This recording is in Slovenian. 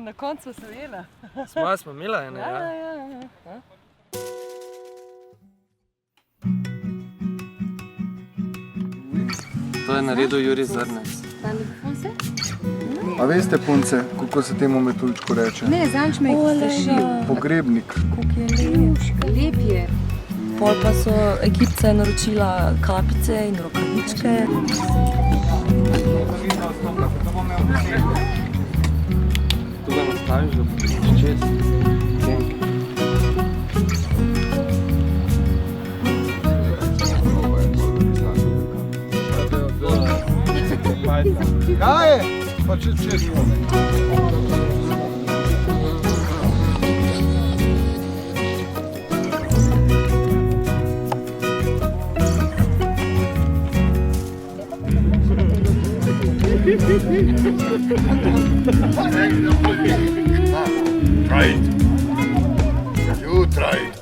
na koncu sem jela. Smo imela ene, ja. Ja. To je naredil Jurij Zrnec. A veste, punce, kako se temu metuljčku reče? Ne, zanč me je strašil. Pogrebnik. Kako je lep. Lep je. Pol pa so ekipce naročila kapice in rokavičke. Tu ga nastaviš, da potiš čez. Kaj je? Pa čez nome. Try it. You try it.